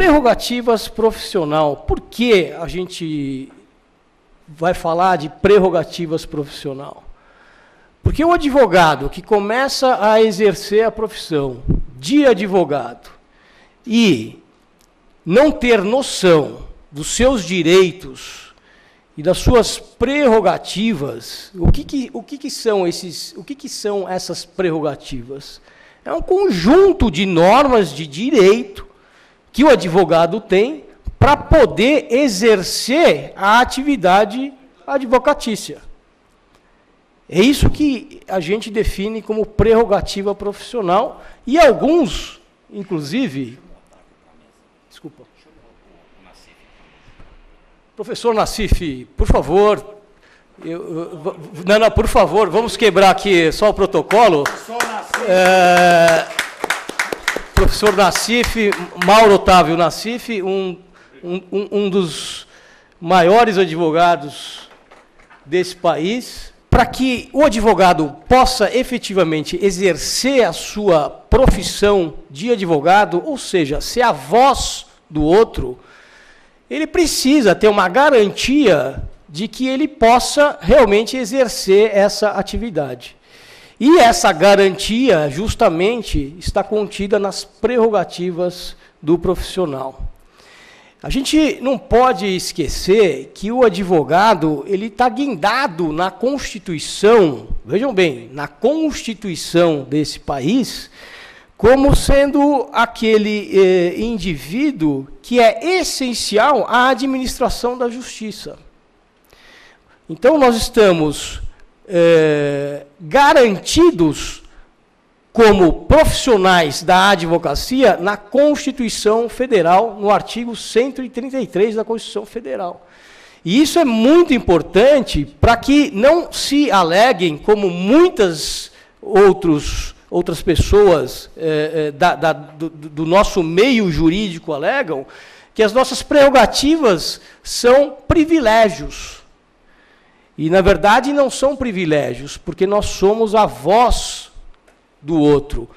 prerrogativas profissional. Por que a gente vai falar de prerrogativas profissional? Porque o advogado que começa a exercer a profissão de advogado e não ter noção dos seus direitos e das suas prerrogativas, o que são essas prerrogativas? É um conjunto de normas de direito que o advogado tem para poder exercer a atividade advocatícia. É isso que a gente define como prerrogativa profissional, e alguns, inclusive... Desculpa. Professor Nassif, por favor... Não, por favor, vamos quebrar aqui só o protocolo. Professor Nassif, Mauro Otávio Nassif, um dos maiores advogados desse país, para que o advogado possa efetivamente exercer a sua profissão de advogado, ou seja, ser a voz do outro, ele precisa ter uma garantia de que ele possa realmente exercer essa atividade. E essa garantia, justamente, está contida nas prerrogativas do profissional. A gente não pode esquecer que o advogado ele está guindado na Constituição, vejam bem, na Constituição desse país, como sendo aquele indivíduo que é essencial à administração da justiça. Então, nós estamos garantidos como profissionais da advocacia na Constituição Federal, no artigo 133 da Constituição Federal. E isso é muito importante para que não se aleguem, como muitas outras pessoas do nosso meio jurídico alegam, que as nossas prerrogativas são privilégios. E, na verdade, não são privilégios, porque nós somos a voz do outro.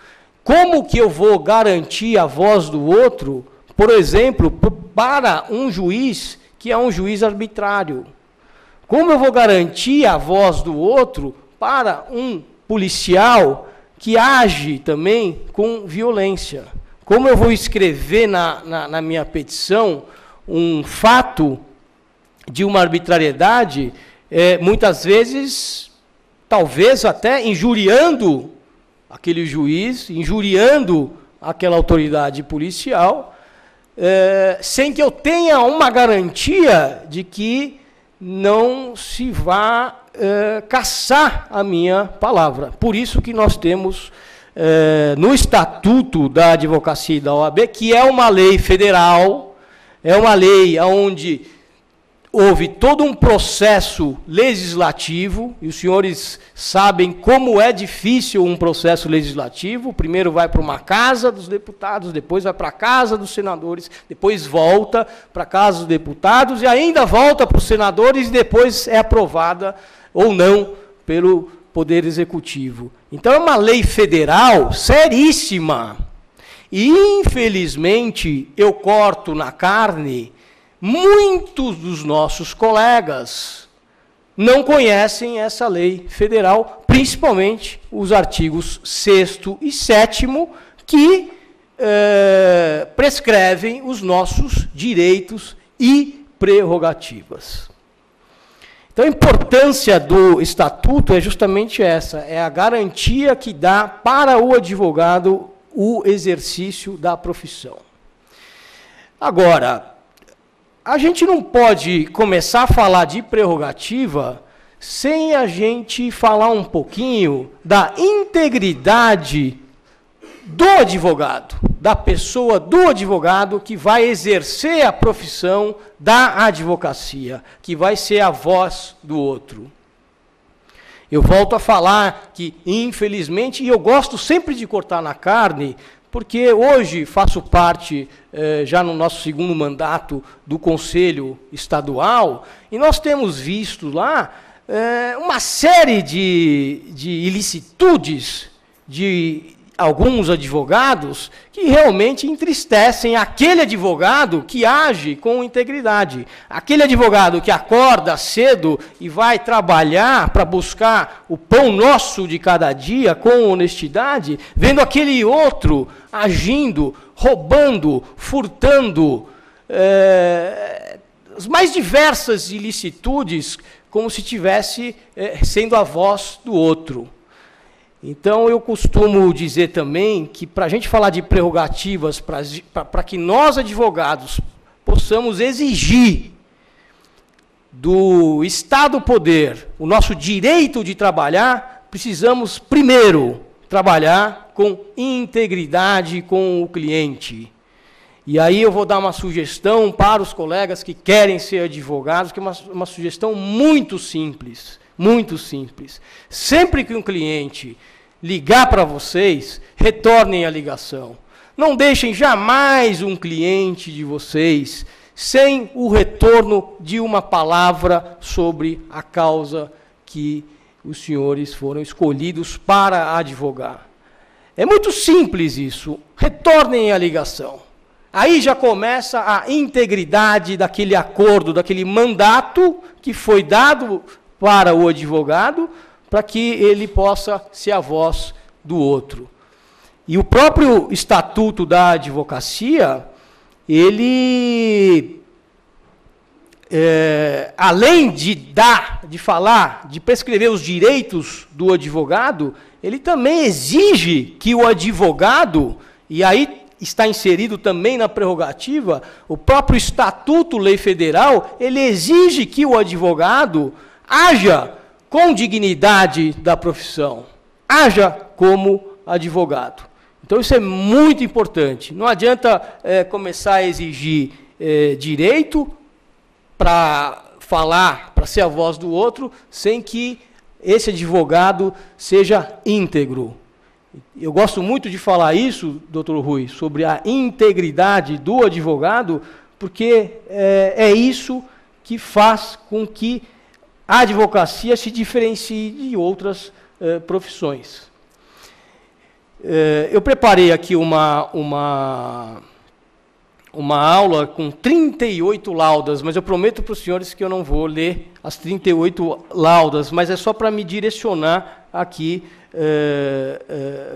Como que eu vou garantir a voz do outro, por exemplo, para um juiz que é um juiz arbitrário? Como eu vou garantir a voz do outro para um policial que age também com violência? Como eu vou escrever na minha petição um fato de uma arbitrariedade, muitas vezes, talvez até injuriando aquele juiz, injuriando aquela autoridade policial, sem que eu tenha uma garantia de que não se vá caçar a minha palavra. Por isso que nós temos no Estatuto da Advocacia e da OAB, que é uma lei federal, é uma lei onde houve todo um processo legislativo, e os senhores sabem como é difícil um processo legislativo. Primeiro vai para uma casa dos deputados, depois vai para a casa dos senadores, depois volta para a casa dos deputados, e ainda volta para os senadores, e depois é aprovada ou não pelo Poder Executivo. Então, é uma lei federal seríssima. E, infelizmente, eu corto na carne, muitos dos nossos colegas não conhecem essa lei federal, principalmente os artigos 6º e 7º, que prescrevem os nossos direitos e prerrogativas. Então, a importância do Estatuto é justamente essa, é a garantia que dá para o advogado o exercício da profissão. Agora, a gente não pode começar a falar de prerrogativa sem a gente falar um pouquinho da integridade do advogado, da pessoa do advogado que vai exercer a profissão da advocacia, que vai ser a voz do outro. Eu volto a falar que, infelizmente, e eu gosto sempre de cortar na carne, porque hoje faço parte, já no nosso 2º mandato, do Conselho Estadual, e nós temos visto lá uma série de ilicitudes, de alguns advogados que realmente entristecem aquele advogado que age com integridade. Aquele advogado que acorda cedo e vai trabalhar para buscar o pão nosso de cada dia com honestidade, vendo aquele outro agindo, roubando, furtando, as mais diversas ilicitudes, como se estivesse sendo a voz do outro. Então, eu costumo dizer também que, para a gente falar de prerrogativas, para que nós, advogados, possamos exigir do Estado poder o nosso direito de trabalhar, precisamos, primeiro, trabalhar com integridade com o cliente. E aí eu vou dar uma sugestão para os colegas que querem ser advogados, que é uma sugestão muito simples, muito simples. Sempre que um cliente ligar para vocês, retornem a ligação. Não deixem jamais um cliente de vocês sem o retorno de uma palavra sobre a causa que os senhores foram escolhidos para advogar. É muito simples isso. Retornem a ligação. Aí já começa a integridade daquele acordo, daquele mandato que foi dado para o advogado, para que ele possa ser a voz do outro. E o próprio Estatuto da Advocacia, ele, além de falar, de prescrever os direitos do advogado, ele também exige que o advogado, e aí está inserido também na prerrogativa, o próprio Estatuto Lei Federal, ele exige que o advogado haja com dignidade da profissão, haja como advogado. Então, isso é muito importante. Não adianta começar a exigir direito para falar, para ser a voz do outro, sem que esse advogado seja íntegro. Eu gosto muito de falar isso, doutor Rui, sobre a integridade do advogado, porque é isso que faz com que a advocacia se diferencie de outras profissões. Eu preparei aqui uma aula com 38 laudas, mas eu prometo para os senhores que eu não vou ler as 38 laudas, mas é só para me direcionar aqui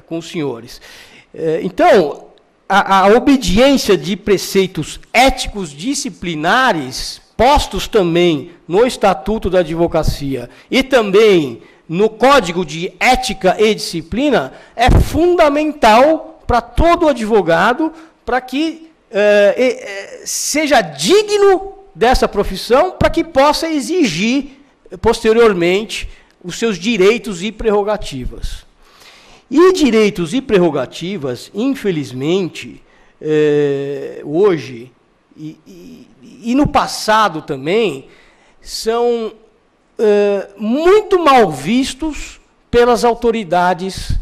com os senhores. Então, a obediência de preceitos éticos disciplinares, postos também no Estatuto da Advocacia e também no Código de Ética e Disciplina, é fundamental para todo advogado, para que seja digno dessa profissão, para que possa exigir posteriormente os seus direitos e prerrogativas. E direitos e prerrogativas, infelizmente, hoje e no passado também, são muito mal vistos pelas autoridades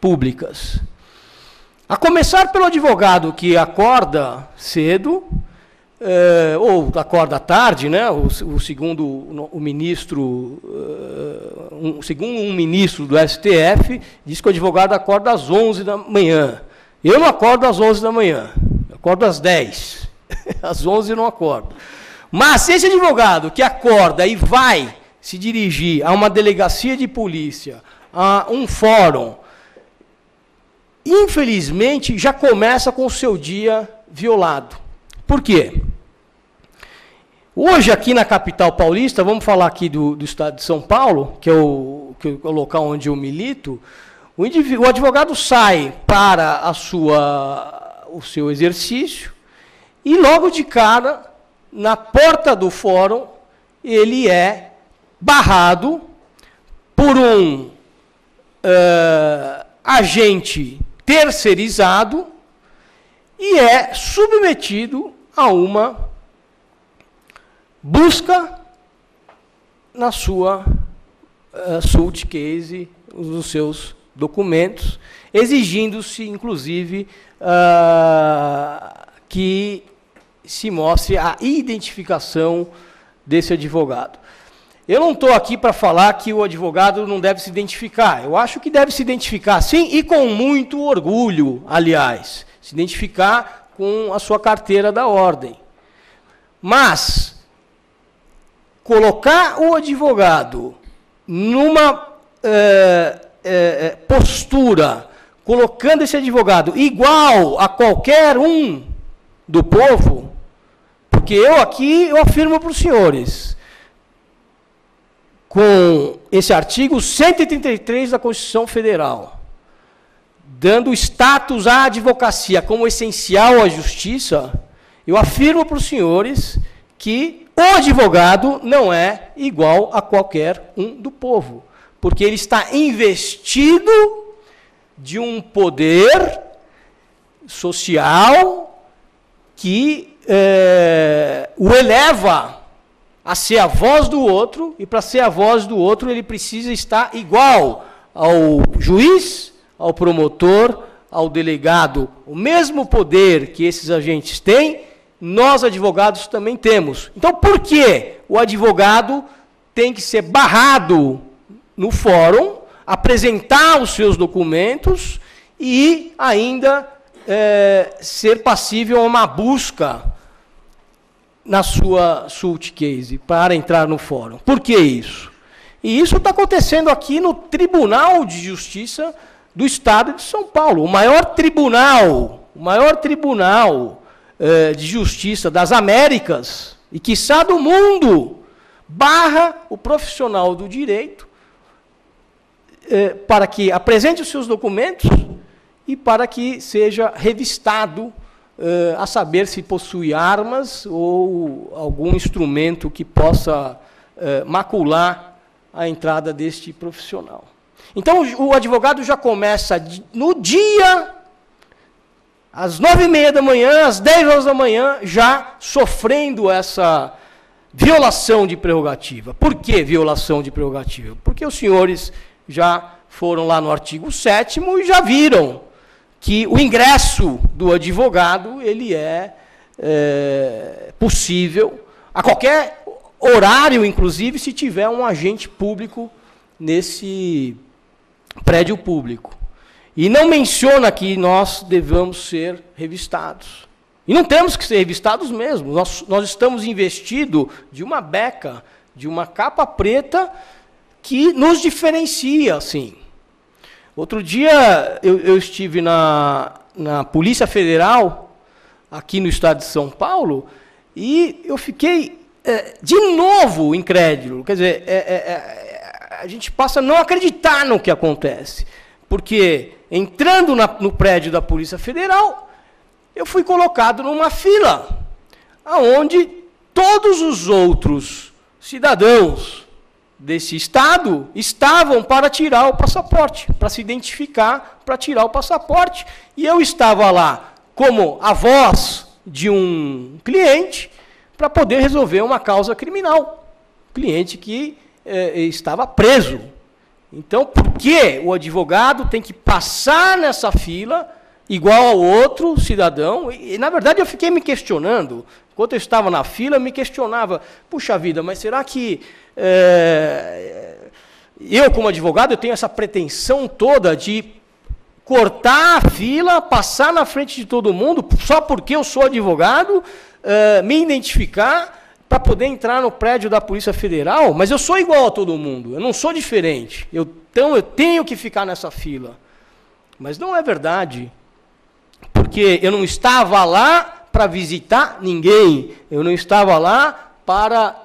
públicas. A começar pelo advogado que acorda cedo, ou acorda tarde, né? Segundo um ministro do STF, diz que o advogado acorda às 11 da manhã. Eu não acordo às 11 da manhã, eu acordo às 10. Às 11 eu não acordo. Mas esse advogado que acorda e vai se dirigir a uma delegacia de polícia, a um fórum, infelizmente já começa com o seu dia violado. Por quê? Hoje, aqui na capital paulista, vamos falar aqui do estado de São Paulo, que é o local onde eu milito, o advogado sai para o seu exercício e logo de cara, na porta do fórum, ele é barrado por um agente terceirizado e é submetido a uma busca na sua suitcase, nos seus documentos, exigindo-se, inclusive, que se mostre a identificação desse advogado. eu não estou aqui para falar que o advogado não deve se identificar. Eu acho que deve se identificar, sim, e com muito orgulho, aliás. Se identificar com a sua carteira da ordem. Mas, colocar o advogado numa postura, colocando esse advogado igual a qualquer um do povo, porque eu afirmo para os senhores, com esse artigo 133 da Constituição Federal, dando status à advocacia como essencial à justiça, eu afirmo para os senhores que o advogado não é igual a qualquer um do povo, porque ele está investido de um poder social que o eleva a ser a voz do outro, e para ser a voz do outro ele precisa estar igual ao juiz, ao promotor, ao delegado. O mesmo poder que esses agentes têm, nós advogados também temos. Então, por que o advogado tem que ser barrado no fórum, apresentar os seus documentos e ainda ser passível a uma busca na sua suit case para entrar no fórum? Por que isso? E isso está acontecendo aqui no Tribunal de Justiça do Estado de São Paulo, o maior tribunal de justiça das Américas, e quiçá do mundo, barra o profissional do direito para que apresente os seus documentos e para que seja revistado a saber se possui armas ou algum instrumento que possa macular a entrada deste profissional. Então, o advogado já começa no dia, às 9h30 da manhã, às 10 horas da manhã, já sofrendo essa violação de prerrogativa. Por que violação de prerrogativa? Porque os senhores já foram lá no artigo 7º e já viram que o ingresso do advogado ele é possível a qualquer horário, inclusive, se tiver um agente público nesse prédio público. E não menciona que nós devemos ser revistados. E não temos que ser revistados mesmo. Nós estamos investidos de uma beca, de uma capa preta que nos diferencia, assim. Outro dia eu estive na Polícia Federal, aqui no estado de São Paulo, e eu fiquei de novo incrédulo. Quer dizer, a gente passa a não acreditar no que acontece. Porque, entrando no prédio da Polícia Federal, eu fui colocado numa fila, onde todos os outros cidadãos desse estado estavam para tirar o passaporte, para se identificar, para tirar o passaporte. E eu estava lá como a voz de um cliente para poder resolver uma causa criminal. Cliente que estava preso. Então, por que o advogado tem que passar nessa fila igual ao outro cidadão? E, na verdade, eu fiquei me questionando. Enquanto eu estava na fila, eu me questionava, puxa vida, mas será que eu, como advogado, eu tenho essa pretensão toda de cortar a fila, passar na frente de todo mundo, só porque eu sou advogado, me identificar para poder entrar no prédio da Polícia Federal? Mas eu sou igual a todo mundo, eu não sou diferente. Então eu tenho que ficar nessa fila. Mas não é verdade, porque eu não estava lá para visitar ninguém, eu não estava lá para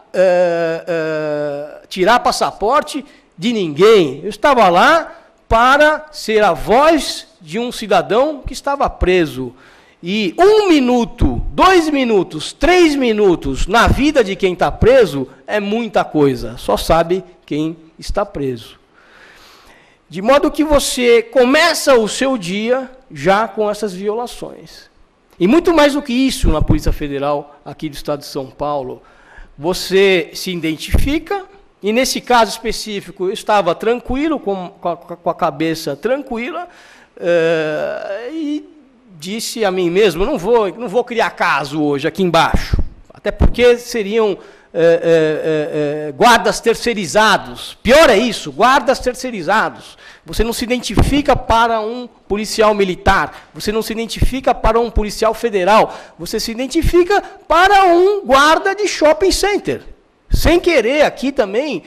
tirar passaporte de ninguém, eu estava lá para ser a voz de um cidadão que estava preso. E 1 minuto, 2 minutos, 3 minutos na vida de quem está preso é muita coisa, só sabe quem está preso. De modo que você começa o seu dia já com essas violações. E muito mais do que isso, na Polícia Federal, aqui do estado de São Paulo, você se identifica, e nesse caso específico eu estava tranquilo, com a cabeça tranquila, e disse a mim mesmo, não vou criar caso hoje aqui embaixo, até porque seriam guardas terceirizados. Pior é isso, guardas terceirizados. Você não se identifica para um policial militar, você não se identifica para um policial federal, você se identifica para um guarda de shopping center. Sem querer aqui também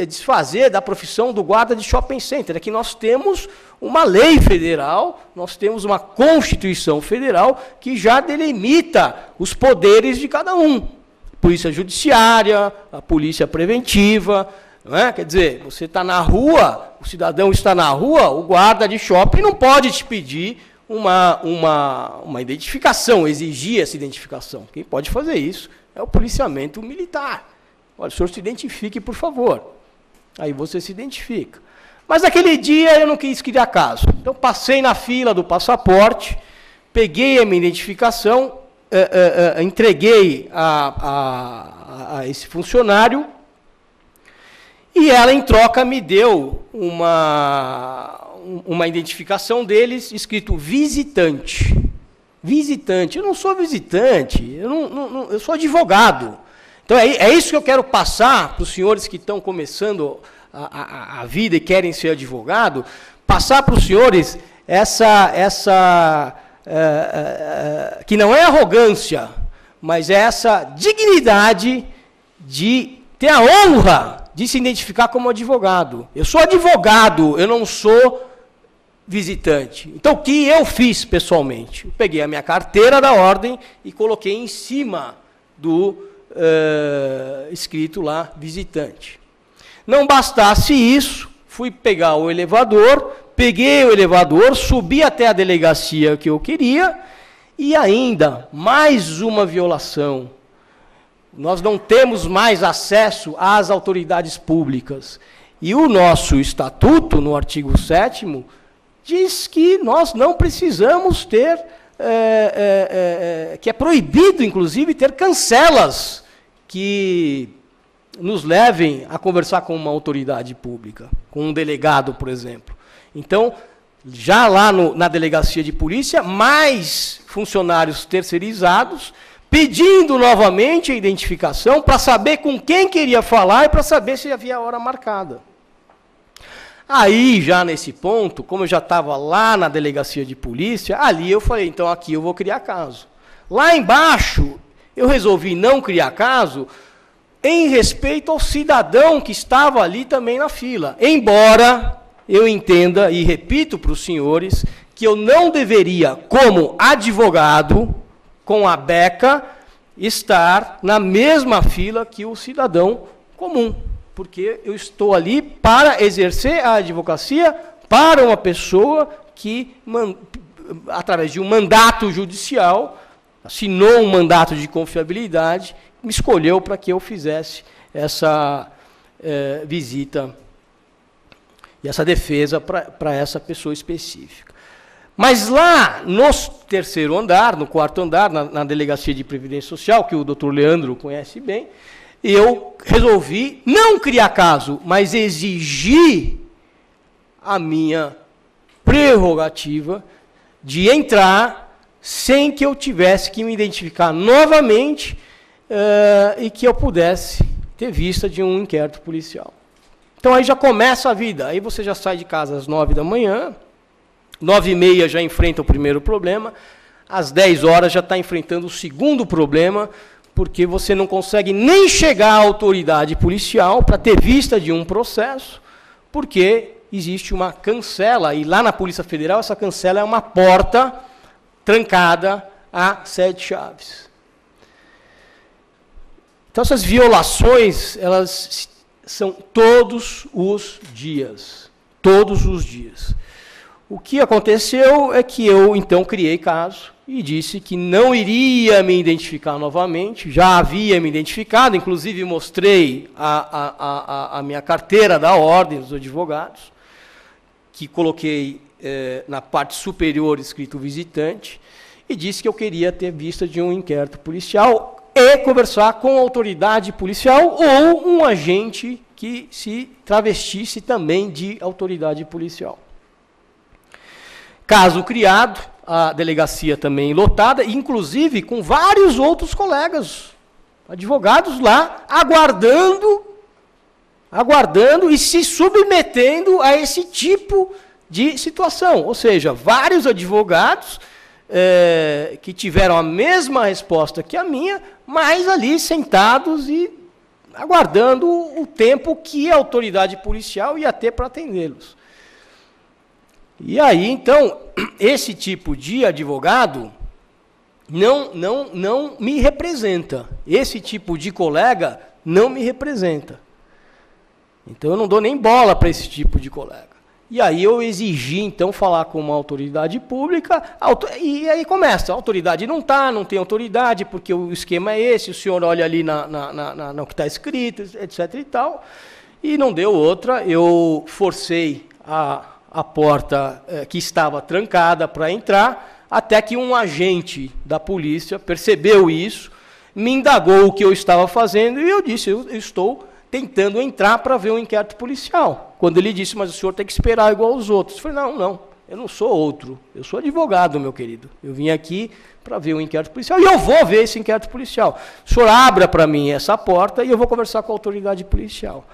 desfazer da profissão do guarda de shopping center. Aqui nós temos uma lei federal, nós temos uma Constituição Federal que já delimita os poderes de cada um. Polícia Judiciária, a Polícia Preventiva, não é? Quer dizer, você está na rua, o cidadão está na rua, o guarda de shopping não pode te pedir uma identificação, exigir essa identificação. Quem pode fazer isso é o policiamento militar. Olha, o senhor se identifique, por favor. Aí você se identifica. Mas naquele dia eu não quis criar caso. Então passei na fila do passaporte, peguei a minha identificação, entreguei a esse funcionário, e ela, em troca, me deu uma identificação deles, escrito visitante. Visitante. Eu não sou visitante, eu sou advogado. Então, é isso que eu quero passar para os senhores que estão começando a vida e querem ser advogado, passar para os senhores que não é arrogância, mas é essa dignidade de ter a honra de se identificar como advogado. Eu sou advogado, eu não sou visitante. Então, o que eu fiz pessoalmente? Eu peguei a minha carteira da ordem e coloquei em cima do escrito lá, visitante. Não bastasse isso, fui pegar o elevador, peguei o elevador, subi até a delegacia que eu queria, e ainda mais uma violação. Nós não temos mais acesso às autoridades públicas. E o nosso estatuto, no artigo 7º, diz que nós não precisamos ter, que é proibido, inclusive, ter cancelas que nos levem a conversar com uma autoridade pública, com um delegado, por exemplo. Então, já lá na delegacia de polícia, mais funcionários terceirizados, pedindo novamente a identificação para saber com quem queria falar e para saber se havia hora marcada. Aí, já nesse ponto, como eu já estava lá na delegacia de polícia, ali eu falei, então aqui eu vou criar caso. Lá embaixo, eu resolvi não criar caso em respeito ao cidadão que estava ali também na fila. Embora eu entenda e repito para os senhores que eu não deveria, como advogado, com a beca, estar na mesma fila que o cidadão comum, porque eu estou ali para exercer a advocacia para uma pessoa que, através de um mandato judicial, assinou um mandato de confiabilidade, me escolheu para que eu fizesse essa visita e essa defesa para essa pessoa específica. Mas lá no terceiro andar, no quarto andar, na Delegacia de Previdência Social, que o doutor Leandro conhece bem, eu resolvi não criar caso, mas exigir a minha prerrogativa de entrar sem que eu tivesse que me identificar novamente e que eu pudesse ter vista de um inquérito policial. Então aí já começa a vida, aí você já sai de casa às 9 da manhã, 9h30 já enfrenta o primeiro problema, às 10 horas já está enfrentando o segundo problema, porque você não consegue nem chegar à autoridade policial para ter vista de um processo, porque existe uma cancela, e lá na Polícia Federal essa cancela é uma porta trancada a 7 chaves. Então essas violações, elas são todos os dias. Todos os dias. O que aconteceu é que eu, então, criei caso e disse que não iria me identificar novamente, já havia me identificado, inclusive mostrei a minha carteira da Ordem dos Advogados, que coloquei na parte superior escrito visitante, e disse que eu queria ter vista de um inquérito policial e conversar com a autoridade policial ou um agente que se travestisse também de autoridade policial. Caso criado, a delegacia também lotada, inclusive com vários outros colegas Advogados lá aguardando e se submetendo a esse tipo de situação. Ou seja, vários advogados que tiveram a mesma resposta que a minha, mas ali sentados e aguardando o tempo que a autoridade policial ia ter para atendê-los. E aí, então, esse tipo de advogado não me representa. Esse tipo de colega não me representa. Então, eu não dou nem bola para esse tipo de colega. E aí eu exigi, então, falar com uma autoridade pública, e aí começa, a autoridade não tem autoridade, porque o esquema é esse, o senhor olha ali no que está escrito, etc. e tal, e não deu outra, eu forcei a porta que estava trancada para entrar, até que um agente da polícia percebeu isso, me indagou o que eu estava fazendo, e eu disse, eu estou tentando entrar para ver um inquérito policial. Quando ele disse, mas o senhor tem que esperar igual aos outros. Eu falei, não, eu não sou outro, eu sou advogado, meu querido. Eu vim aqui para ver um inquérito policial, e eu vou ver esse inquérito policial. O senhor abra para mim essa porta, e eu vou conversar com a autoridade policial.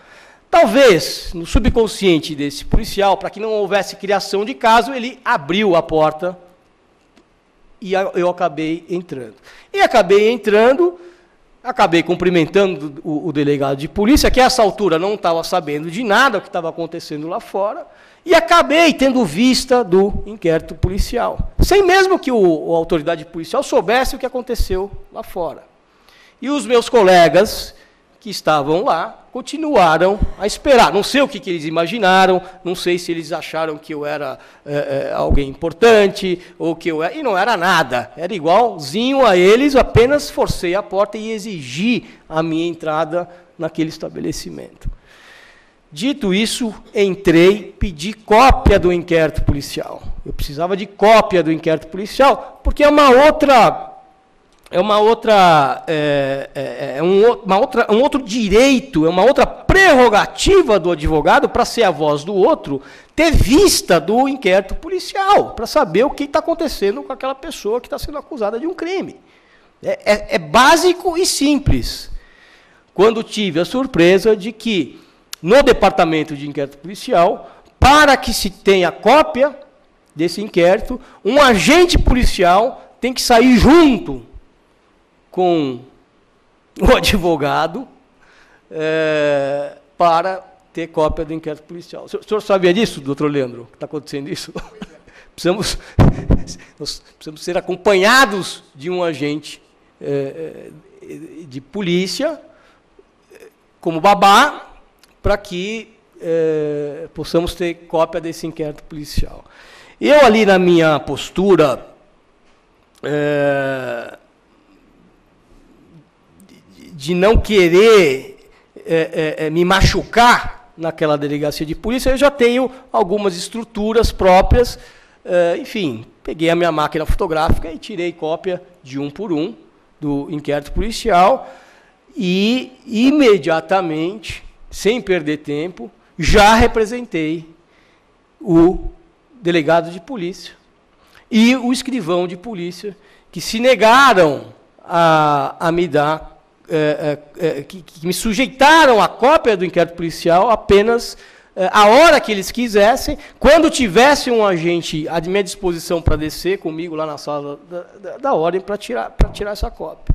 Talvez, no subconsciente desse policial, para que não houvesse criação de caso, ele abriu a porta, e eu acabei entrando. E acabei cumprimentando o delegado de polícia, que a essa altura não estava sabendo de nada o que estava acontecendo lá fora, e acabei tendo vista do inquérito policial, sem mesmo que a autoridade policial soubesse o que aconteceu lá fora. E os meus colegas que estavam lá continuaram a esperar. Não sei o que eles imaginaram, não sei se eles acharam que eu era alguém importante, ou que eu era... E não era nada, era igualzinho a eles, apenas forcei a porta e exigi a minha entrada naquele estabelecimento. Dito isso, entrei, pedi cópia do inquérito policial. Eu precisava de cópia do inquérito policial, porque é um outro direito, é uma outra prerrogativa do advogado para ser a voz do outro, ter vista do inquérito policial, para saber o que está acontecendo com aquela pessoa que está sendo acusada de um crime. É básico e simples. Quando tive a surpresa de que, no departamento de inquérito policial, para que se tenha cópia desse inquérito, um agente policial tem que sair junto com o advogado para ter cópia do inquérito policial. O senhor sabia disso, doutor Leandro, que está acontecendo isso? Nós precisamos ser acompanhados de um agente de polícia, como babá, para que possamos ter cópia desse inquérito policial. Eu ali na minha postura... de não querer me machucar naquela delegacia de polícia, eu já tenho algumas estruturas próprias, enfim, peguei a minha máquina fotográfica e tirei cópia de um por um do inquérito policial e, imediatamente, sem perder tempo, já representei o delegado de polícia e o escrivão de polícia, que se negaram a me dar, que me sujeitaram à cópia do inquérito policial apenas a hora que eles quisessem, quando tivesse um agente à minha disposição para descer comigo lá na sala da ordem para tirar essa cópia.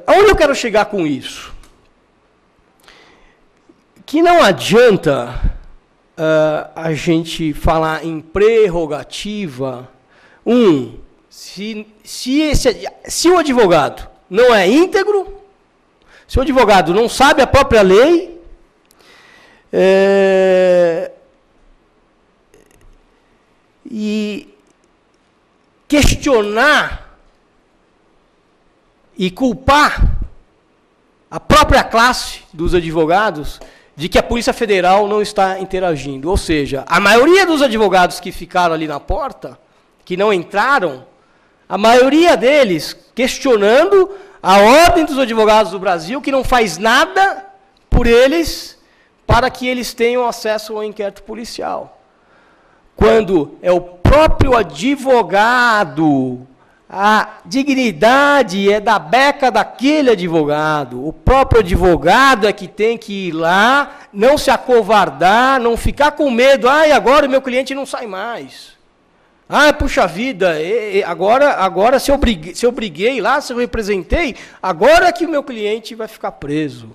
Aonde eu quero chegar com isso? Que não adianta a gente falar em prerrogativa, se o advogado não é íntegro, se o advogado não sabe a própria lei, e questionar e culpar a própria classe dos advogados de que a Polícia Federal não está interagindo. Ou seja, a maioria dos advogados que ficaram ali na porta, que não entraram, a maioria deles questionando a ordem dos advogados do Brasil, que não faz nada por eles para que eles tenham acesso ao inquérito policial. Quando é o próprio advogado A dignidade é da beca daquele advogado. O próprio advogado é que tem que ir lá, não se acovardar, não ficar com medo. Ai, agora o meu cliente não sai mais. Ah, puxa vida, agora se eu briguei lá, se eu representei, agora é que o meu cliente vai ficar preso.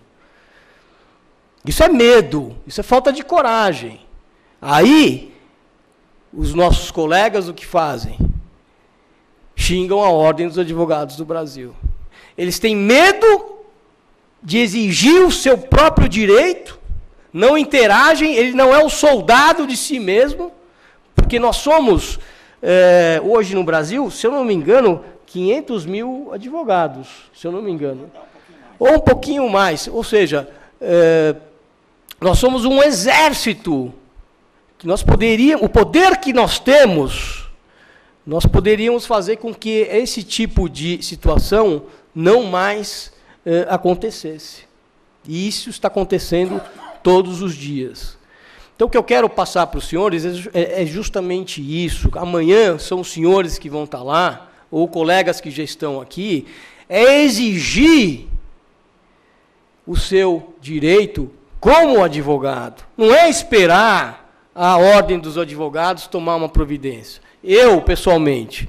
Isso é medo, isso é falta de coragem. Aí, os nossos colegas o que fazem? Xingam a Ordem dos Advogados do Brasil. Eles têm medo de exigir o seu próprio direito, não interagem, ele não é um soldado de si mesmo, porque nós somos, hoje no Brasil, se eu não me engano, 500 mil advogados, se eu não me engano. Ou um pouquinho mais, ou seja, nós somos um exército, que nós poderíamos, o poder que nós temos, nós poderíamos fazer com que esse tipo de situação não mais acontecesse. E isso está acontecendo todos os dias. Então, o que eu quero passar para os senhores é justamente isso. Amanhã são os senhores que vão estar lá, ou colegas que já estão aqui, é exigir o seu direito como advogado. Não é esperar a Ordem dos Advogados tomar uma providência. Eu, pessoalmente,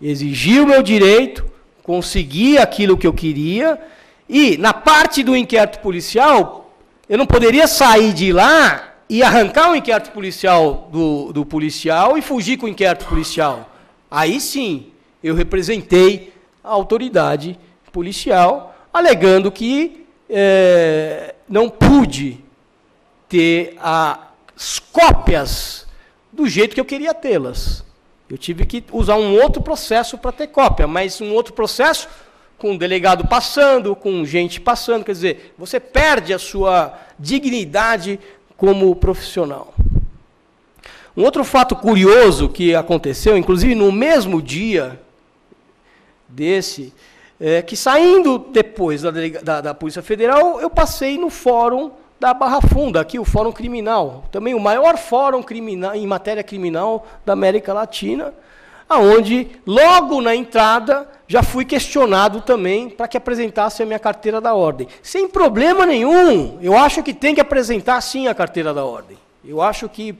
exigi o meu direito, consegui aquilo que eu queria, e, na parte do inquérito policial, eu não poderia sair de lá e arrancar o inquérito policial do policial e fugir com o inquérito policial. Aí sim, eu representei a autoridade policial, alegando que não pude ter as cópias do jeito que eu queria tê-las. Eu tive que usar um outro processo para ter cópia, mas um outro processo com um delegado passando, com gente passando, quer dizer, você perde a sua dignidade como profissional. Um outro fato curioso que aconteceu, inclusive no mesmo dia desse, é que saindo depois da Polícia Federal, eu passei no fórum da Barra Funda, aqui o Fórum Criminal, também o maior fórum criminal, em matéria criminal da América Latina, aonde logo na entrada já fui questionado também para que apresentasse a minha carteira da ordem. Sem problema nenhum, eu acho que tem que apresentar sim a carteira da ordem. Eu acho que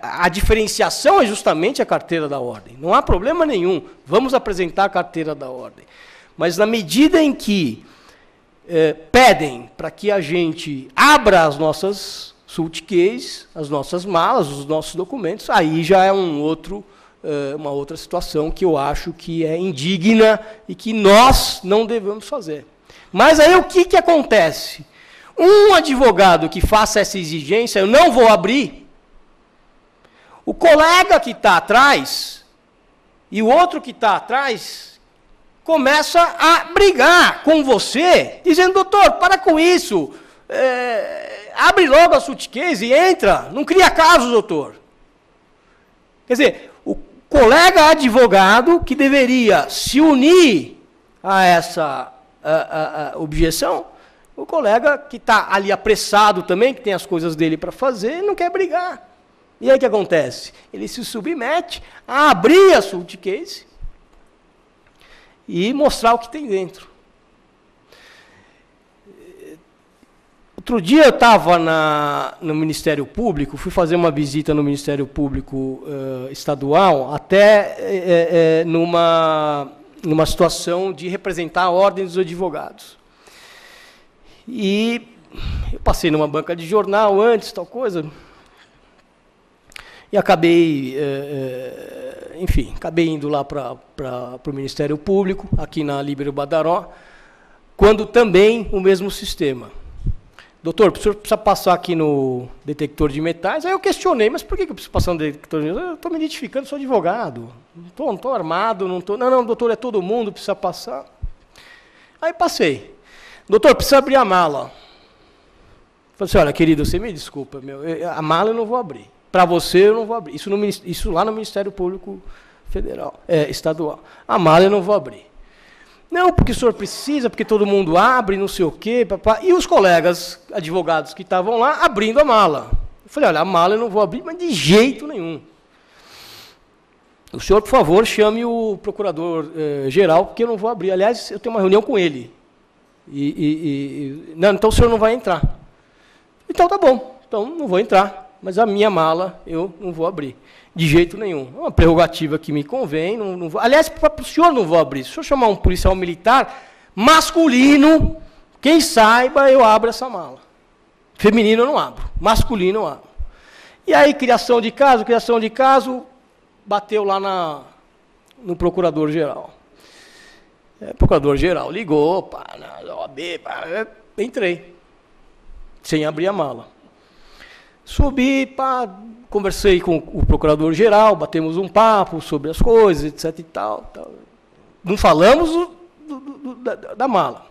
a diferenciação é justamente a carteira da ordem. Não há problema nenhum, vamos apresentar a carteira da ordem. Mas na medida em que pedem para que a gente abra as nossas suitcases, as nossas malas, os nossos documentos, aí já é uma outra situação que eu acho que é indigna e que nós não devemos fazer. Mas aí o que acontece? Um advogado que faça essa exigência, eu não vou abrir, o colega que está atrás e o outro que está atrás começa a brigar com você, dizendo, doutor, para com isso, abre logo a suitcase e entra, não cria caso, doutor. Quer dizer, o colega advogado que deveria se unir a essa objeção, o colega que está ali apressado também, que tem as coisas dele para fazer, não quer brigar. E aí o que acontece? Ele se submete a abrir a suitcase e mostrar o que tem dentro. Outro dia eu estava no Ministério Público, fui fazer uma visita no Ministério Público estadual, até numa situação de representar a Ordem dos Advogados. E eu passei numa banca de jornal antes, tal coisa, e acabei, enfim, acabei indo lá para o Ministério Público, aqui na Líbero Badaró, quando também o mesmo sistema. Doutor, o senhor precisa passar aqui no detector de metais? Aí eu questionei, mas por que eu preciso passar no detector de metais? Eu estou me identificando, sou advogado, não estou armado, não estou... Não, doutor, é todo mundo, precisa passar. Aí passei. Doutor, precisa abrir a mala. Falei assim, olha, querido, você me desculpa, a mala eu não vou abrir. Para você eu não vou abrir. Isso lá no Ministério Público Federal, estadual. A mala eu não vou abrir. Não, porque o senhor precisa, porque todo mundo abre, não sei o quê. Papá. E os colegas advogados que estavam lá abrindo a mala. Eu falei, olha, a mala eu não vou abrir, mas de jeito nenhum. o senhor, por favor, chame o procurador-geral, porque eu não vou abrir. Aliás, eu tenho uma reunião com ele. Não, então o senhor não vai entrar. Então tá bom, então não vou entrar, mas a minha mala eu não vou abrir. De jeito nenhum. É uma prerrogativa que me convém. Não vou. Aliás, para o senhor não vou abrir. Se o senhor chamar um policial militar masculino, quem saiba, eu abro essa mala. Feminino eu não abro, masculino eu abro. E aí, criação de caso, bateu lá no procurador-geral. O procurador-geral ligou, pá, na OAB, pá, entrei, sem abrir a mala. Subi, pá, conversei com o procurador-geral, batemos um papo sobre as coisas, etc e tal. Não falamos da mala.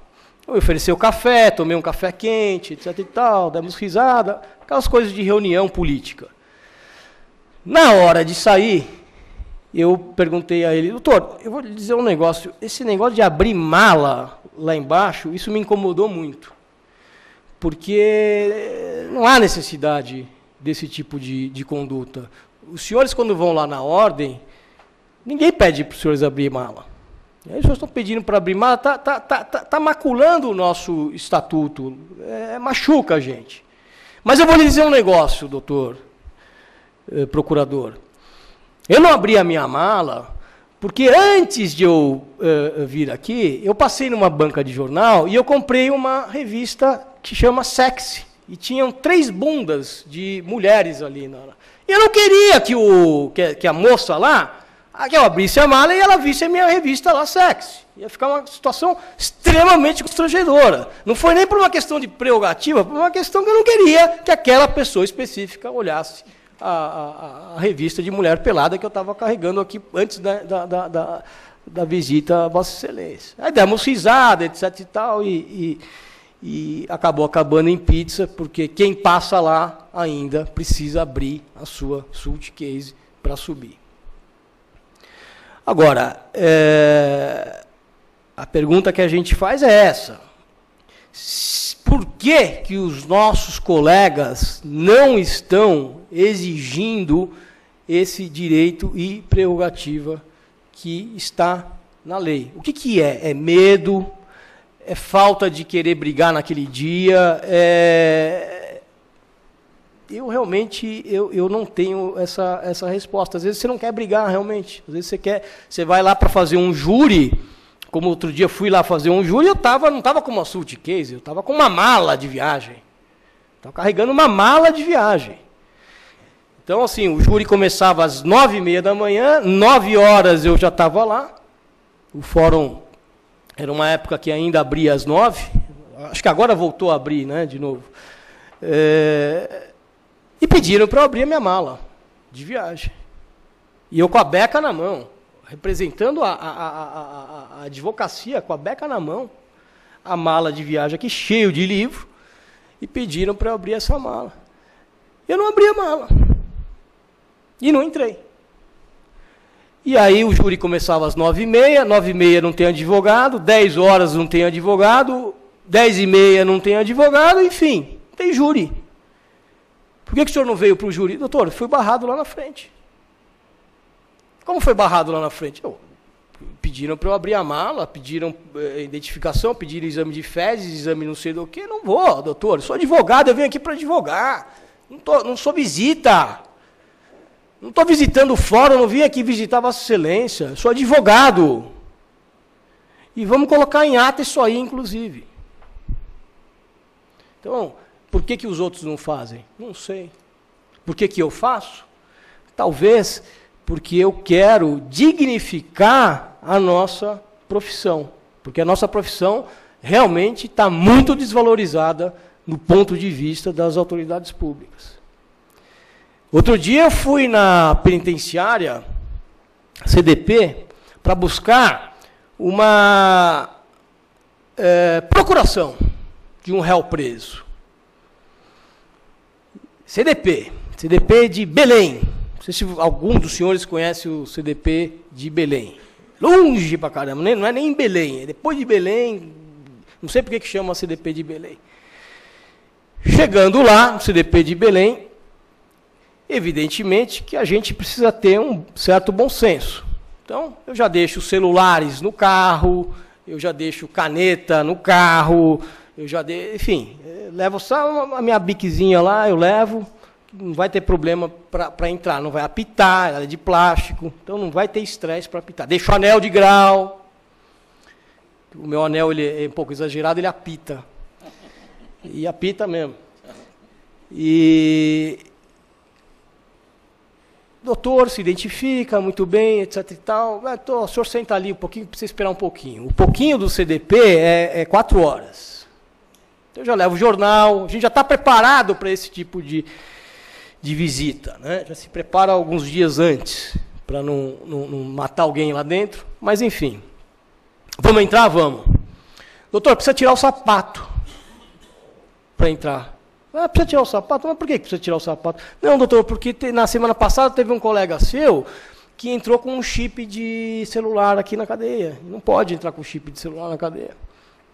Eu ofereci o café, tomei um café quente, etc e tal, demos risada, aquelas coisas de reunião política. Na hora de sair, eu perguntei a ele, doutor, eu vou lhe dizer um negócio, esse negócio de abrir mala lá embaixo, isso me incomodou muito, porque não há necessidade desse tipo de conduta. Os senhores, quando vão lá na ordem, ninguém pede para os senhores abrir mala. Aí os senhores estão pedindo para abrir mala, está maculando o nosso estatuto, machuca a gente. Mas eu vou lhe dizer um negócio, doutor, procurador. Eu não abri a minha mala, porque antes de eu vir aqui, eu passei numa banca de jornal e eu comprei uma revista que chama Sexy. E tinham 3 bundas de mulheres ali. E eu não queria que a moça lá, que eu abrisse a mala e ela visse a minha revista lá, Sexy. Ia ficar uma situação extremamente constrangedora. Não foi nem por uma questão de prerrogativa, por uma questão que eu não queria que aquela pessoa específica olhasse a revista de mulher pelada que eu estava carregando aqui antes da visita a Vossa Excelência. Aí demos risada, etc e tal, e acabou acabando em pizza, porque quem passa lá ainda precisa abrir a sua suitcase para subir. Agora, a pergunta que a gente faz é essa. Por que os nossos colegas não estão exigindo esse direito e prerrogativa que está na lei? O que é? É medo? É falta de querer brigar naquele dia? Eu realmente eu não tenho essa resposta. Às vezes você não quer brigar realmente. Às vezes você vai lá para fazer um júri. Como outro dia fui lá fazer um júri, não estava com uma suitcase, eu estava com uma mala de viagem. Estava carregando uma mala de viagem. Então, assim, o júri começava às 9h30 da manhã, 9 horas eu já estava lá. O fórum era uma época que ainda abria às 9, acho que agora voltou a abrir, né, de novo. E pediram para eu abrir a minha mala de viagem. E eu com a beca na mão. Representando a advocacia com a beca na mão, a mala de viagem aqui, cheio de livro, e pediram para eu abrir essa mala. Eu não abri a mala. E não entrei. E aí o júri começava às 9h30, 9h30 não tem advogado, 10 horas não tem advogado, 10h30 não tem advogado, enfim, tem júri. Por que o senhor não veio para o júri? Doutor, fui barrado lá na frente. Como foi barrado lá na frente? Pediram para eu abrir a mala, pediram identificação, pediram exame de fezes, exame não sei do que. Não vou, doutor, eu sou advogado, eu venho aqui para advogar. Não sou visita. Não estou visitando o fórum, não vim aqui visitar Vossa Excelência. Eu sou advogado. E vamos colocar em ata isso aí, inclusive. Então, por que os outros não fazem? Não sei. Por que eu faço? Talvez porque eu quero dignificar a nossa profissão. Porque a nossa profissão realmente está muito desvalorizada no ponto de vista das autoridades públicas. Outro dia eu fui na penitenciária CDP para buscar uma procuração de um réu preso. CDP de Belém. Não sei se algum dos senhores conhece o CDP de Belém. Longe pra caramba, não é nem em Belém, é depois de Belém, não sei por que chama CDP de Belém. Chegando lá, no CDP de Belém, Evidentemente que a gente precisa ter um certo bom senso. Então, eu já deixo celulares no carro, eu já deixo caneta no carro, eu já enfim, levo só a minha biquezinha lá, eu levo, não vai ter problema para entrar, não vai apitar, ela é de plástico, então não vai ter estresse para apitar. Deixo o anel de grau, o meu anel ele é um pouco exagerado, ele apita. E apita mesmo. E doutor se identifica muito bem, etc e tal. O senhor senta ali um pouquinho, precisa esperar um pouquinho. O pouquinho do CDP é 4 horas. Então, eu já levo o jornal, a gente já está preparado para esse tipo de visita, né? Já se prepara alguns dias antes, para não matar alguém lá dentro. Mas, enfim. Vamos entrar? Vamos. Doutor, precisa tirar o sapato para entrar. Precisa tirar o sapato? Mas por que precisa tirar o sapato? Não, doutor, porque na semana passada teve um colega seu que entrou com um chip de celular aqui na cadeia. Não pode entrar com chip de celular na cadeia.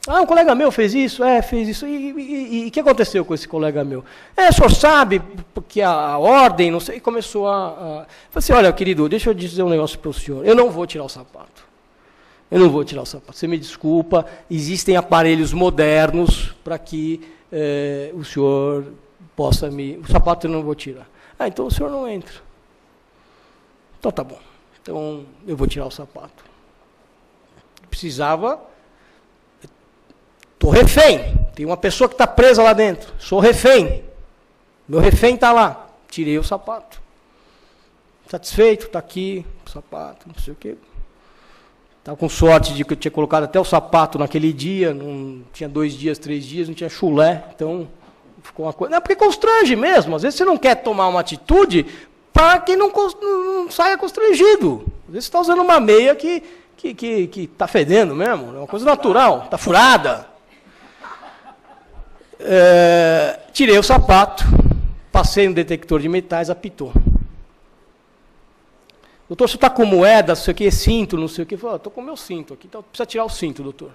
Um colega meu fez isso? Fez isso. E o que aconteceu com esse colega meu? O senhor sabe, porque a ordem, não sei, começou Falei assim, olha, querido, deixa eu dizer um negócio para o senhor. Eu não vou tirar o sapato. Eu não vou tirar o sapato. Você me desculpa, existem aparelhos modernos para que o senhor possa o sapato eu não vou tirar. Então o senhor não entra. Então tá bom. Então eu vou tirar o sapato. Precisava... Estou refém. Tem uma pessoa que está presa lá dentro. Sou refém. Meu refém está lá. Tirei o sapato. Satisfeito, está aqui, o sapato, não sei o quê. Estava com sorte de que eu tinha colocado até o sapato naquele dia, não tinha 2 dias, 3 dias, não tinha chulé, então ficou uma coisa... Não, porque constrange mesmo, às vezes você não quer tomar uma atitude para que não saia constrangido. Às vezes você está usando uma meia que está fedendo mesmo, é uma coisa natural, está furada. Tirei o sapato, passei no detector de metais, apitou. Doutor, você está com moeda, não sei o que, cinto, não sei o que. Falei, estou com o meu cinto aqui, então precisa tirar o cinto, doutor.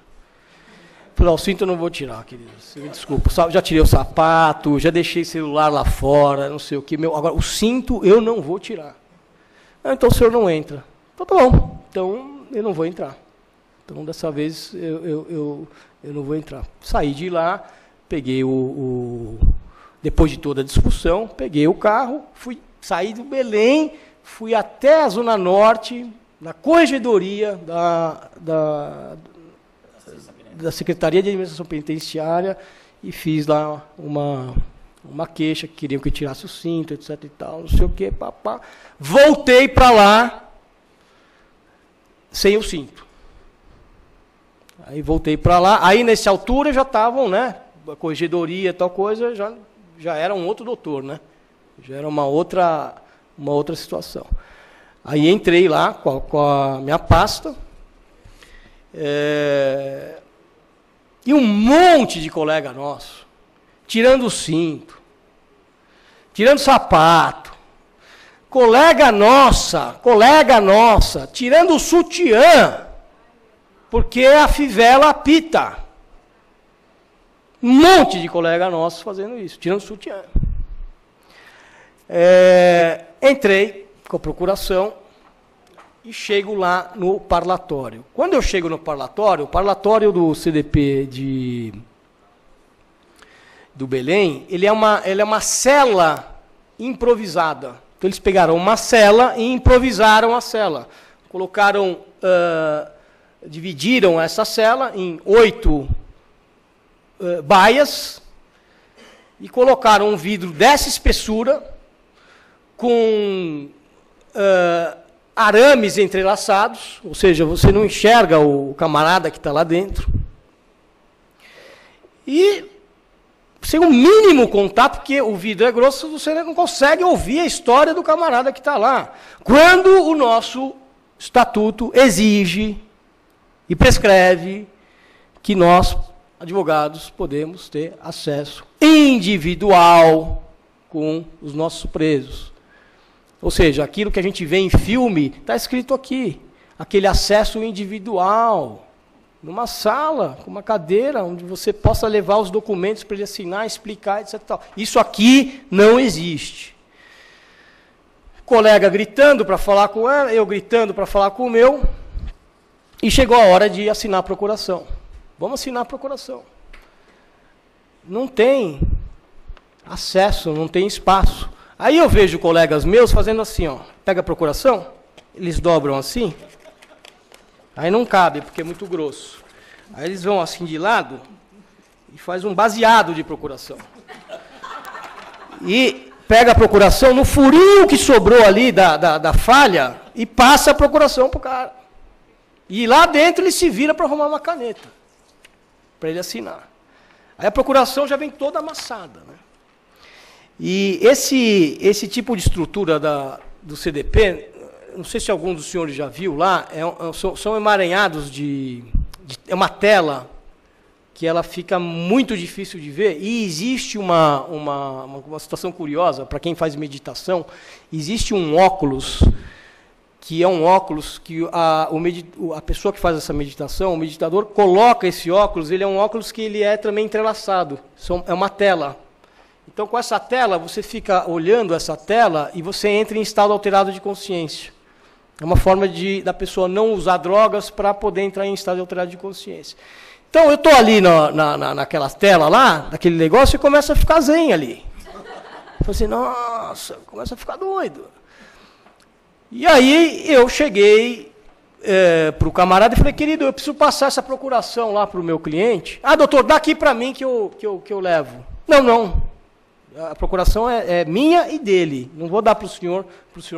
Falei, o cinto eu não vou tirar, querido. Me desculpa, já tirei o sapato, já deixei o celular lá fora, não sei o que. Agora, o cinto eu não vou tirar. Então o senhor não entra. Então tá bom, então eu não vou entrar. Então dessa vez eu não vou entrar. Saí de lá, peguei depois de toda a discussão, peguei o carro, saí do Belém, fui até a Zona Norte, na corregedoria da Secretaria de Administração Penitenciária, e fiz lá uma queixa, que queriam que eu tirasse o cinto, etc e tal, não sei o quê, papá. Voltei para lá sem o cinto. Aí voltei para lá, aí nessa altura já estavam, né, a corregedoria, tal coisa, já era um outro doutor, né? Já era uma outra situação. Aí entrei lá com a minha pasta, e um monte de colega nosso, tirando o cinto, tirando o sapato, colega nossa, tirando o sutiã, porque a fivela apita. Um monte de colega nosso fazendo isso, tirando o sutiã. Entrei com a procuração e chego lá no parlatório. Quando eu chego no parlatório, o parlatório do CDP do Belém, ele é uma cela improvisada. Então, eles pegaram uma cela e improvisaram a cela. Dividiram essa cela em 8 baias e colocaram um vidro dessa espessura, com arames entrelaçados, ou seja, você não enxerga o camarada que está lá dentro. E sem o mínimo contato, porque o vidro é grosso, você não consegue ouvir a história do camarada que está lá. Quando o nosso estatuto exige e prescreve que nós, advogados, podemos ter acesso individual com os nossos presos. Ou seja, aquilo que a gente vê em filme, está escrito aqui. Aquele acesso individual, numa sala, com uma cadeira, onde você possa levar os documentos para ele assinar, explicar, etc. Isso aqui não existe. colega gritando para falar com ela, eu gritando para falar com o meu, e chegou a hora de assinar a procuração. Vamos assinar a procuração. Não tem acesso, não tem espaço. Aí eu vejo colegas meus fazendo assim, ó, pega a procuração, eles dobram assim, aí não cabe, porque é muito grosso. Aí eles vão assim de lado e faz um baseado de procuração. E pega a procuração no furinho que sobrou ali da falha e passa a procuração para o cara. E lá dentro ele se vira para arrumar uma caneta, para ele assinar. Aí a procuração já vem toda amassada, né? E esse tipo de estrutura do CDP, não sei se algum dos senhores já viu lá, são emaranhados é uma tela que ela fica muito difícil de ver, e existe uma situação curiosa, para quem faz meditação, existe um óculos, que é um óculos que a pessoa que faz essa meditação, o meditador, coloca esse óculos, ele é um óculos que ele é também entrelaçado, é uma tela. Então, com essa tela, você fica olhando essa tela e você entra em estado alterado de consciência. É uma forma da pessoa não usar drogas para poder entrar em estado alterado de consciência. Então, eu estou ali naquela tela lá, naquele negócio, e começa a ficar zen ali. Eu falei assim, nossa, começa a ficar doido. E aí eu cheguei para o camarada e falei, querido, eu preciso passar essa procuração lá para o meu cliente. Ah, doutor, dá aqui para mim que eu levo. Não. A procuração é minha e dele. Não vou dar para o senhor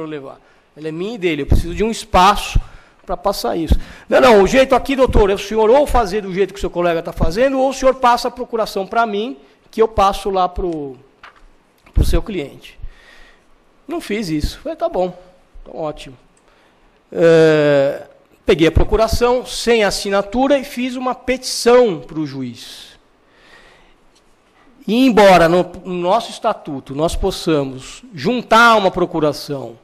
levar. Ela é minha e dele. Eu preciso de um espaço para passar isso. Não, o jeito aqui, doutor, é o senhor ou fazer do jeito que o seu colega está fazendo, ou o senhor passa a procuração para mim, que eu passo lá para o seu cliente. Não fiz isso. Falei, tá bom, então, ótimo. Peguei a procuração sem assinatura e fiz uma petição para o juiz. E embora no nosso estatuto nós possamos juntar uma procuração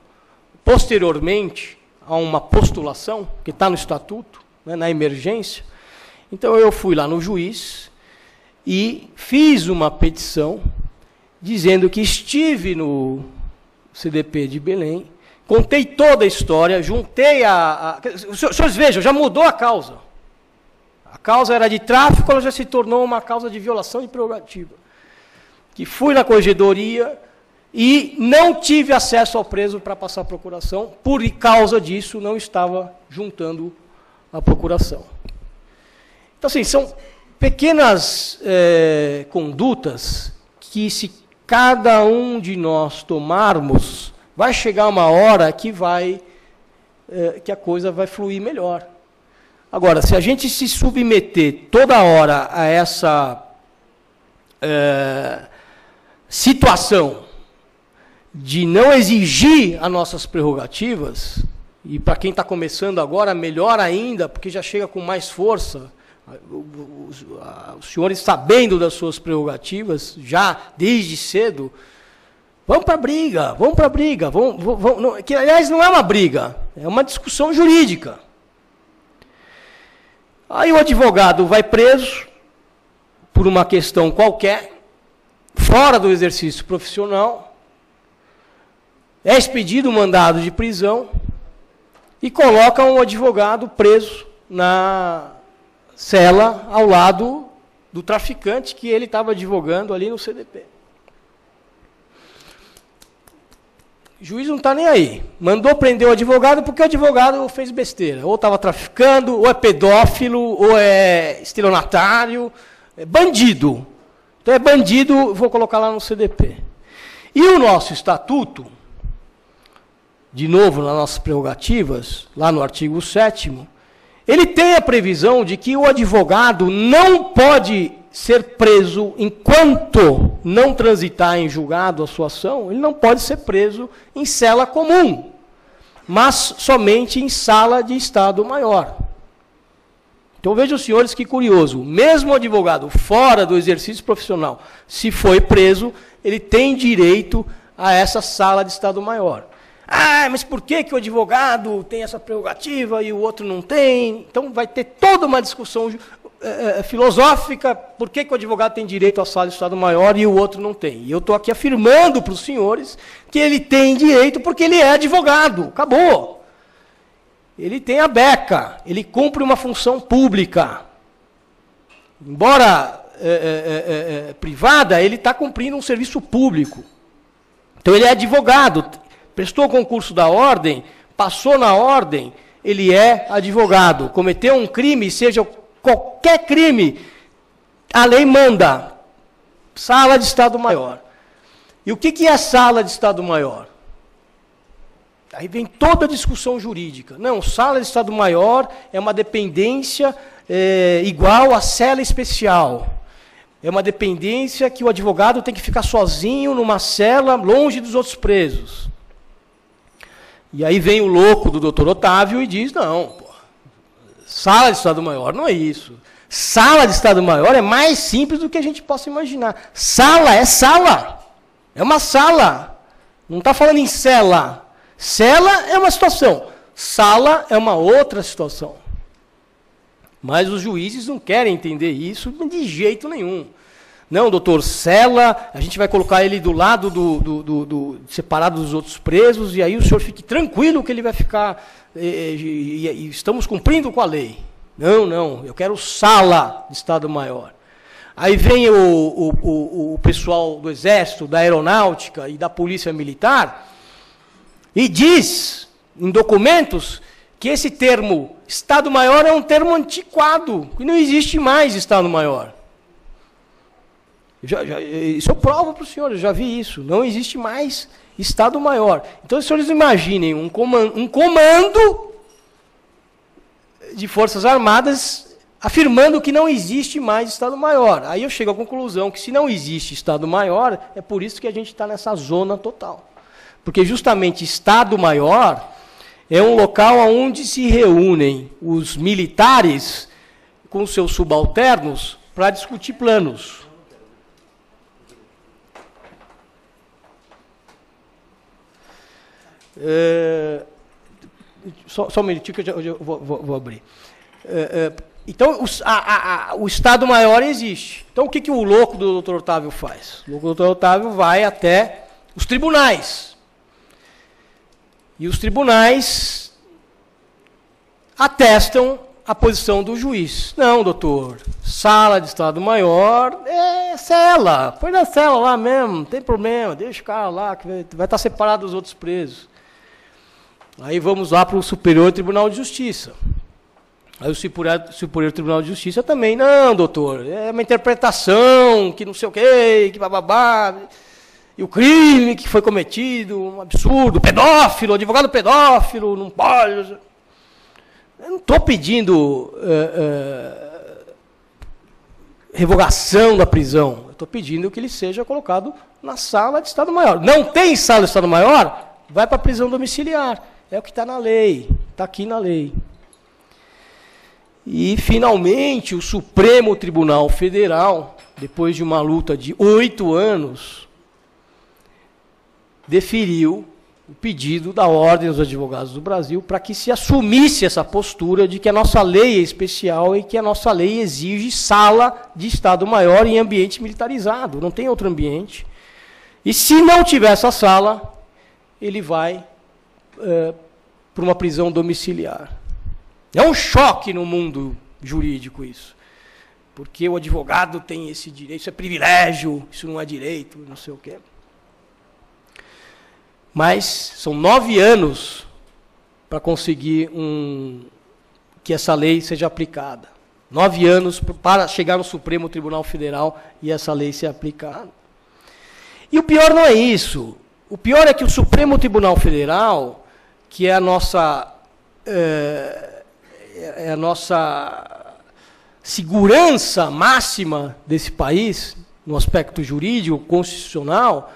posteriormente a uma postulação, que está no estatuto, né, na emergência, então eu fui lá no juiz e fiz uma petição dizendo que estive no CDP de Belém, contei toda a história, juntei os senhores vejam, já mudou a causa. A causa era de tráfico, ela já se tornou uma causa de violação de prerrogativa. Que fui na corregedoria e não tive acesso ao preso para passar a procuração, por causa disso não estava juntando a procuração. Então, assim, são pequenas condutas que, se cada um de nós tomarmos, vai chegar uma hora que a coisa vai fluir melhor. Agora, se a gente se submeter toda hora a essa situação de não exigir as nossas prerrogativas, e para quem está começando agora, melhor ainda, porque já chega com mais força, os senhores sabendo das suas prerrogativas, já desde cedo, vamos para a briga, vamos, que aliás não é uma briga, é uma discussão jurídica. Aí o advogado vai preso por uma questão qualquer, fora do exercício profissional, é expedido um mandado de prisão e coloca um advogado preso na cela ao lado do traficante que ele estava advogando ali no CDP. O juiz não está nem aí. Mandou prender o advogado porque o advogado fez besteira. Ou estava traficando, ou é pedófilo, ou é estelionatário, é bandido. Então é bandido, vou colocar lá no CDP. E o nosso estatuto, de novo nas nossas prerrogativas, lá no artigo 7º, ele tem a previsão de que o advogado não pode ser preso enquanto não transitar em julgado a sua ação, ele não pode ser preso em cela comum, mas somente em sala de estado maior. Então vejam, senhores, que curioso, mesmo o advogado fora do exercício profissional, se foi preso, ele tem direito a essa sala de estado maior. Ah, mas por que o advogado tem essa prerrogativa e o outro não tem? Então vai ter toda uma discussão. filosófica, por que o advogado tem direito à sala de Estado-Maior e o outro não tem. E eu estou aqui afirmando para os senhores que ele tem direito porque ele é advogado. Acabou. Ele tem a beca, ele cumpre uma função pública. Embora privada, ele está cumprindo um serviço público. Então ele é advogado, prestou o concurso da ordem, passou na ordem, ele é advogado. Cometeu um crime, seja qualquer crime, a lei manda sala de Estado-Maior. E o que é sala de Estado-Maior? Aí vem toda a discussão jurídica. Não, sala de Estado-Maior é uma dependência igual à cela especial. É uma dependência que o advogado tem que ficar sozinho numa cela, longe dos outros presos. E aí vem o louco do doutor Otávio e diz, não, pô, sala de Estado-Maior não é isso. Sala de Estado-Maior é mais simples do que a gente possa imaginar. Sala é sala. É uma sala. Não está falando em cela. Cela é uma situação. Sala é uma outra situação. Mas os juízes não querem entender isso de jeito nenhum. Não, doutor, cela, a gente vai colocar ele do lado separado dos outros presos, e aí o senhor fique tranquilo que ele vai ficar, e estamos cumprindo com a lei. Não, eu quero sala de Estado-Maior. Aí vem o pessoal do Exército, da Aeronáutica e da Polícia Militar, e diz, em documentos, que esse termo Estado-Maior é um termo antiquado, que não existe mais Estado-Maior. Isso eu provo para os senhores, eu já vi isso. Não existe mais Estado-Maior. Então, os senhores imaginem um comando de Forças Armadas afirmando que não existe mais Estado-Maior. Aí eu chego à conclusão que, se não existe Estado-Maior, é por isso que a gente está nessa zona total. Porque justamente Estado-Maior é um local onde se reúnem os militares com seus subalternos para discutir planos. Só um minutinho que eu vou abrir. Então, o Estado-Maior existe. Então, o que o louco do doutor Otávio faz? O louco do doutor Otávio vai até os tribunais. E os tribunais atestam a posição do juiz. Não, doutor, sala de Estado-Maior é cela. Põe na cela lá mesmo, não tem problema, deixa o cara lá, que vai estar separado dos outros presos. Aí vamos lá para o Superior Tribunal de Justiça. Aí o Superior Tribunal de Justiça também, não, doutor, é uma interpretação, que não sei o quê, que bababá, e o crime que foi cometido, um absurdo, pedófilo, advogado pedófilo, não pode. Eu não estou pedindo revogação da prisão, eu estou pedindo que ele seja colocado na sala de Estado-Maior. Não tem sala de Estado-Maior? Vai para a prisão domiciliar. É o que está na lei, está aqui na lei. E, finalmente, o Supremo Tribunal Federal, depois de uma luta de 8 anos, deferiu o pedido da Ordem dos Advogados do Brasil para que se assumisse essa postura de que a nossa lei é especial e que a nossa lei exige sala de Estado-Maior em ambiente militarizado, não tem outro ambiente. E se não tiver essa sala, ele vai para uma prisão domiciliar. É um choque no mundo jurídico isso, porque o advogado tem esse direito, isso é privilégio, isso não é direito, não sei o quê. Mas são 9 anos para conseguir que essa lei seja aplicada. 9 anos para chegar no Supremo Tribunal Federal e essa lei ser aplicada. E o pior não é isso. O pior é que o Supremo Tribunal Federal, que é a nossa segurança máxima desse país, no aspecto jurídico, constitucional,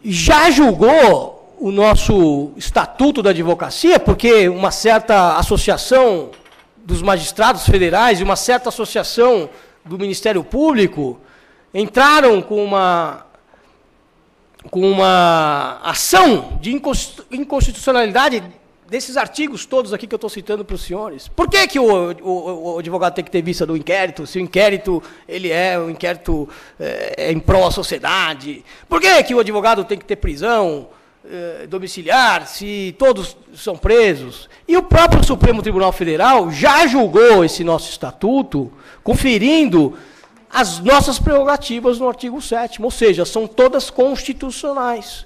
já julgou o nosso Estatuto da Advocacia, porque uma certa associação dos magistrados federais e uma certa associação do Ministério Público entraram com uma ação de inconstitucionalidade desses artigos todos aqui que eu estou citando para os senhores, por que o advogado tem que ter vista do inquérito, se o inquérito é em prol à sociedade? Por que o advogado tem que ter prisão domiciliar, se todos são presos? E o próprio Supremo Tribunal Federal já julgou esse nosso estatuto, conferindo as nossas prerrogativas no artigo 7º, ou seja, são todas constitucionais.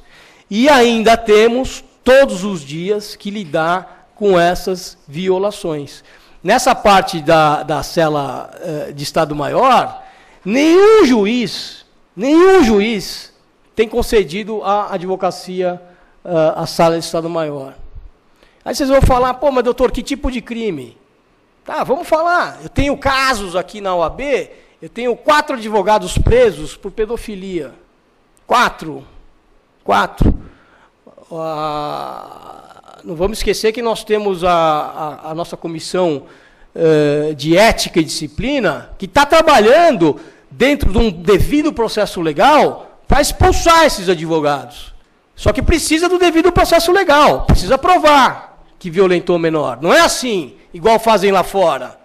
E ainda temos todos os dias que lidar com essas violações. Nessa parte da cela de Estado-Maior, nenhum juiz tem concedido à advocacia a sala de Estado-Maior. Aí vocês vão falar, pô, mas doutor, que tipo de crime? Tá, vamos falar. Eu tenho casos aqui na OAB, eu tenho 4 advogados presos por pedofilia. 4. Não vamos esquecer que nós temos a nossa comissão de ética e disciplina, que está trabalhando dentro de um devido processo legal para expulsar esses advogados. Só que precisa do devido processo legal, precisa provar que violentou o menor. Não é assim, igual fazem lá fora.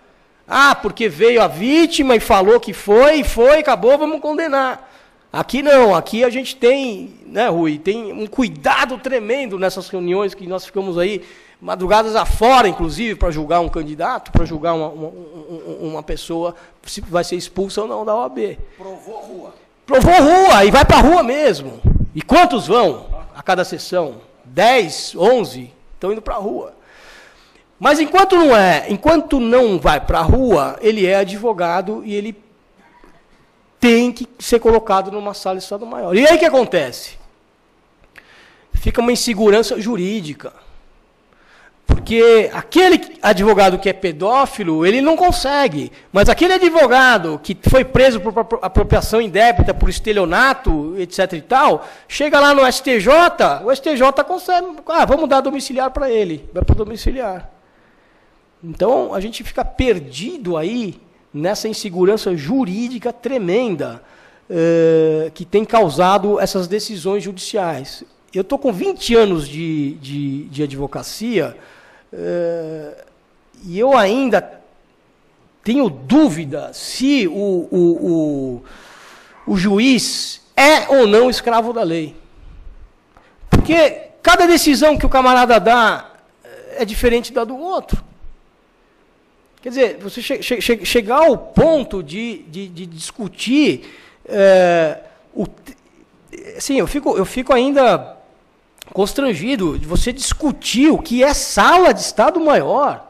Ah, porque veio a vítima e falou que foi, acabou, vamos condenar. Aqui não, aqui a gente tem, né, Rui, tem um cuidado tremendo nessas reuniões que nós ficamos aí, madrugadas afora, inclusive, para julgar um candidato, para julgar uma pessoa, se vai ser expulsa ou não da OAB. Provou rua. Provou rua, e vai para a rua mesmo. E quantos vão a cada sessão? 10, 11, estão indo para a rua. Mas enquanto não vai para a rua, ele é advogado e ele tem que ser colocado numa sala de Estado-Maior. E aí o que acontece? Fica uma insegurança jurídica. Porque aquele advogado que é pedófilo, ele não consegue. Mas aquele advogado que foi preso por apropriação indébita, por estelionato, etc. e tal, chega lá no STJ, o STJ consegue. Ah, vamos dar domiciliar para ele. Vai para domiciliar. Então, a gente fica perdido aí nessa insegurança jurídica tremenda que tem causado essas decisões judiciais. Eu estou com 20 anos de advocacia e eu ainda tenho dúvida se o juiz é ou não escravo da lei. Porque cada decisão que o camarada dá é diferente da do outro. Quer dizer, você chegar ao ponto de discutir... assim, eu fico ainda constrangido de você discutir o que é sala de Estado-Maior.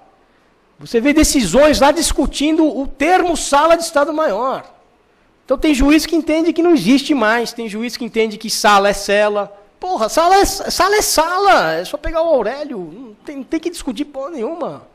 Você vê decisões lá discutindo o termo sala de Estado-Maior. Então tem juiz que entende que não existe mais, tem juiz que entende que sala é cela. Porra, sala é sala, é só pegar o Aurélio, não tem que discutir porra nenhuma.